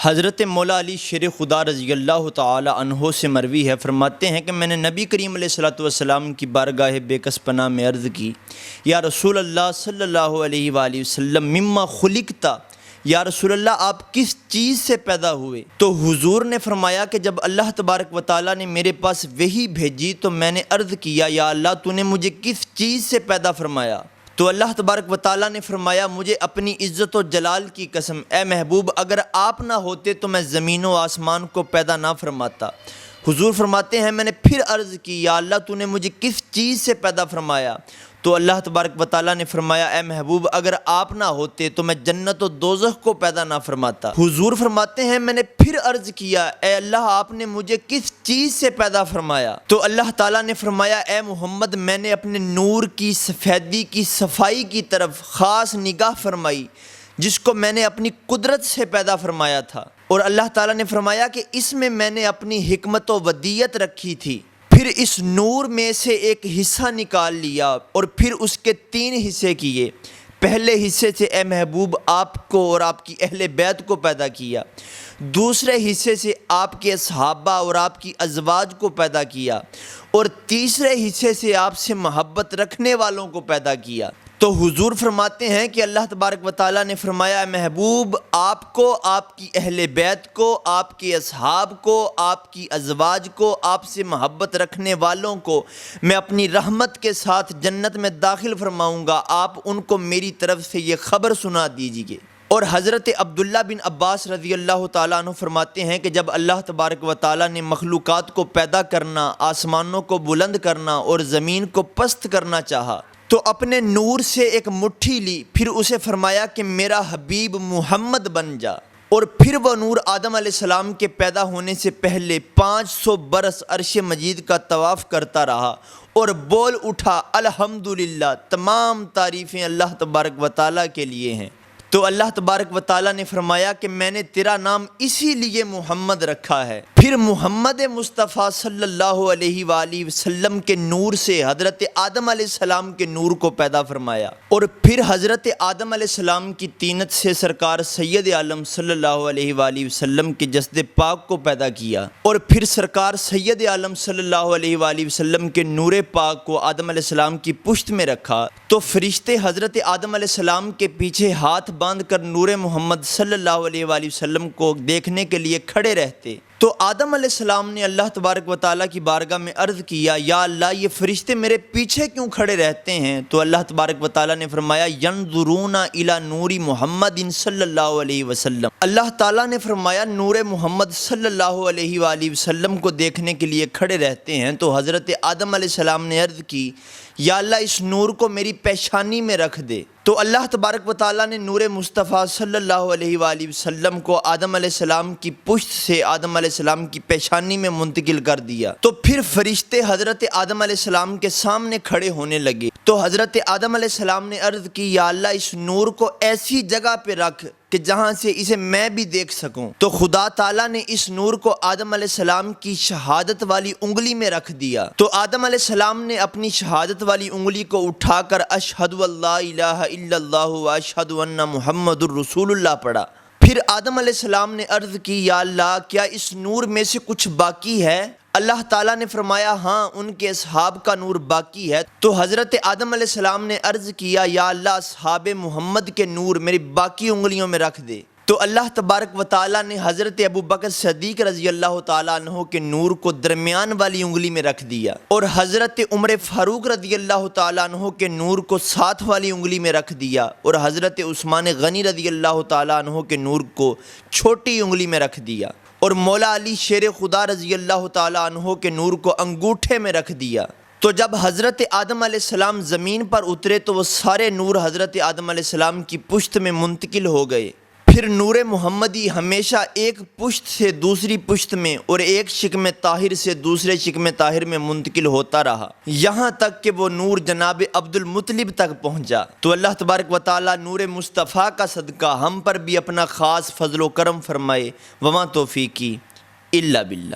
حضرت مولا علی شیر خدا رضی اللہ تعالی عنہ سے مروی ہے، فرماتے ہیں کہ میں نے نبی کریم علیہ الصلوۃ والسلام کی بارگاہ بے کس پناہ میں عرض کی، یا رسول اللہ صلی اللہ علیہ وآلہ وسلم مما خلقتا، یا رسول اللہ آپ کس چیز سے پیدا ہوئے؟ تو حضور نے فرمایا کہ جب اللہ تبارک و تعالیٰ نے میرے پاس وحی بھیجی تو میں نے عرض کیا، یا اللہ تو نے مجھے کس چیز سے پیدا فرمایا؟ تو اللہ تبارک و تعالیٰ نے فرمایا، مجھے اپنی عزت و جلال کی قسم، اے محبوب اگر آپ نہ ہوتے تو میں زمین و آسمان کو پیدا نہ فرماتا۔ حضور فرماتے ہیں میں نے پھر عرض کی، یا اللہ تو نے مجھے کس چیز سے پیدا فرمایا؟ تو اللہ تبارک و تعالیٰ نے فرمایا، اے محبوب اگر آپ نہ ہوتے تو میں جنت و دوزخ کو پیدا نہ فرماتا۔ حضور فرماتے ہیں میں نے پھر عرض کیا، اے اللہ آپ نے مجھے کس چیز سے پیدا فرمایا؟ تو اللہ تعالیٰ نے فرمایا، اے محمد میں نے اپنے نور کی سفیدی کی صفائی کی طرف خاص نگاہ فرمائی، جس کو میں نے اپنی قدرت سے پیدا فرمایا تھا، اور اللہ تعالیٰ نے فرمایا کہ اس میں نے اپنی حکمت و ودیت رکھی تھی۔ پھر اس نور میں سے ایک حصہ نکال لیا اور پھر اس کے 3 حصے کیے۔ پہلے حصے سے اے محبوب آپ کو اور آپ کی اہل بیت کو پیدا کیا، دوسرے حصے سے آپ کے صحابہ اور آپ کی ازواج کو پیدا کیا، اور تیسرے حصے سے آپ سے محبت رکھنے والوں کو پیدا کیا۔ تو حضور فرماتے ہیں کہ اللہ تبارک و تعالیٰ نے فرمایا، اے محبوب آپ کو، آپ کی اہل بیت کو، آپ کے اصحاب کو، آپ کی ازواج کو، آپ سے محبت رکھنے والوں کو میں اپنی رحمت کے ساتھ جنت میں داخل فرماؤں گا، آپ ان کو میری طرف سے یہ خبر سنا دیجیے۔ اور حضرت عبداللہ بن عباس رضی اللہ تعالیٰ عنہ فرماتے ہیں کہ جب اللہ تبارک و تعالیٰ نے مخلوقات کو پیدا کرنا، آسمانوں کو بلند کرنا اور زمین کو پست کرنا چاہا تو اپنے نور سے ایک مٹھی لی، پھر اسے فرمایا کہ میرا حبیب محمد بن جا، اور پھر وہ نور آدم علیہ السلام کے پیدا ہونے سے پہلے 500 برس عرش مجید کا طواف کرتا رہا اور بول اٹھا، الحمدللہ تمام تعریفیں اللہ تبارک و تعالیٰ کے لیے ہیں۔ تو اللہ تبارک و تعالیٰ نے فرمایا کہ میں نے تیرا نام اسی لیے محمد رکھا ہے۔ پھر محمد مصطفیٰ صلی اللہ علیہ وآلہ وسلم کے نور سے حضرت آدم علیہ السلام کے نور کو پیدا فرمایا، اور پھر حضرت آدم علیہ السلام کی طینت سے سرکار سید عالم صلی اللہ علیہ وآلہ وسلم کے جسد پاک کو پیدا کیا، اور پھر سرکار سید عالم صلی اللہ علیہ وآلہ وسلم کے نور پاک کو آدم علیہ السلام کی پشت میں رکھا۔ تو فرشتے حضرت آدم علیہ السلام کے پیچھے ہاتھ باندھ کر نور محمد صلی اللہ علیہ وآلہ وسلم کو دیکھنے کے لیے کھڑے رہتے۔ تو آدم علیہ السلام نے اللہ تبارک و تعالیٰ کی بارگاہ میں عرض کیا، یا اللہ یہ فرشتے میرے پیچھے کیوں کھڑے رہتے ہیں؟ تو اللہ تبارک و تعالیٰ نے فرمایا، ینظرون الی نور محمد صلی اللہ علیہ وسلم۔ اللہ تعالیٰ نے فرمایا نور محمد صلی اللہ علیہ وآلہ وسلم کو دیکھنے کے لیے کھڑے رہتے ہیں۔ تو حضرت آدم علیہ السلام نے عرض کی، یا اللہ اس نور کو میری پیشانی میں رکھ دے۔ تو اللہ تبارک و تعالیٰ نے نور مصطفیٰ صلی اللہ علیہ وآلہ وسلم کو آدم علیہ السلام کی پشت سے آدم علیہ السلام کی پیشانی میں منتقل کر دیا۔ تو پھر فرشتے حضرت آدم علیہ السلام کے سامنے کھڑے ہونے لگے۔ تو حضرت آدم علیہ السلام نے عرض کی، یا اللہ اس نور کو ایسی جگہ پہ رکھ کہ جہاں سے اسے میں بھی دیکھ سکوں۔ تو خدا تعالیٰ نے اس نور کو آدم علیہ السلام کی شہادت والی انگلی میں رکھ دیا۔ تو آدم علیہ السلام نے اپنی شہادت والی انگلی کو اٹھا کر اشہد اللہ الہ الا اللہ و اشہد ان محمد الرسول اللہ پڑھا۔ پھر آدم علیہ السلام نے عرض کی، یا اللہ کیا اس نور میں سے کچھ باقی ہے؟ اللہ تعالیٰ نے فرمایا، ہاں ان کے اصحاب کا نور باقی ہے۔ تو حضرت آدم علیہ السلام نے عرض کیا، یا اللہ اصحاب محمد کے نور میری باقی انگلیوں میں رکھ دے۔ تو اللہ تبارک و تعالیٰ نے حضرت ابوبکر صدیق رضی اللہ تعالیٰ عنہ کے نور کو درمیان والی انگلی میں رکھ دیا، اور حضرت عمر فاروق رضی اللہ تعالیٰ عنہ کے نور کو ساتھ والی انگلی میں رکھ دیا، اور حضرت عثمان غنی رضی اللہ تعالیٰ عنہ کے نور کو چھوٹی انگلی میں رکھ دیا، اور مولا علی شیر خدا رضی اللہ تعالیٰ عنہ کے نور کو انگوٹھے میں رکھ دیا۔ تو جب حضرت آدم علیہ السلام زمین پر اترے تو وہ سارے نور حضرت آدم علیہ السلام کی پشت میں منتقل ہو گئے۔ پھر نور محمدی ہمیشہ ایک پشت سے دوسری پشت میں اور ایک شکم طاہر سے دوسرے شکم طاہر میں منتقل ہوتا رہا، یہاں تک کہ وہ نور جناب عبد المطلب تک پہنچا۔ تو اللہ تبارک و تعالیٰ نور مصطفیٰ کا صدقہ ہم پر بھی اپنا خاص فضل و کرم فرمائے۔ وما توفیقی الا باللہ۔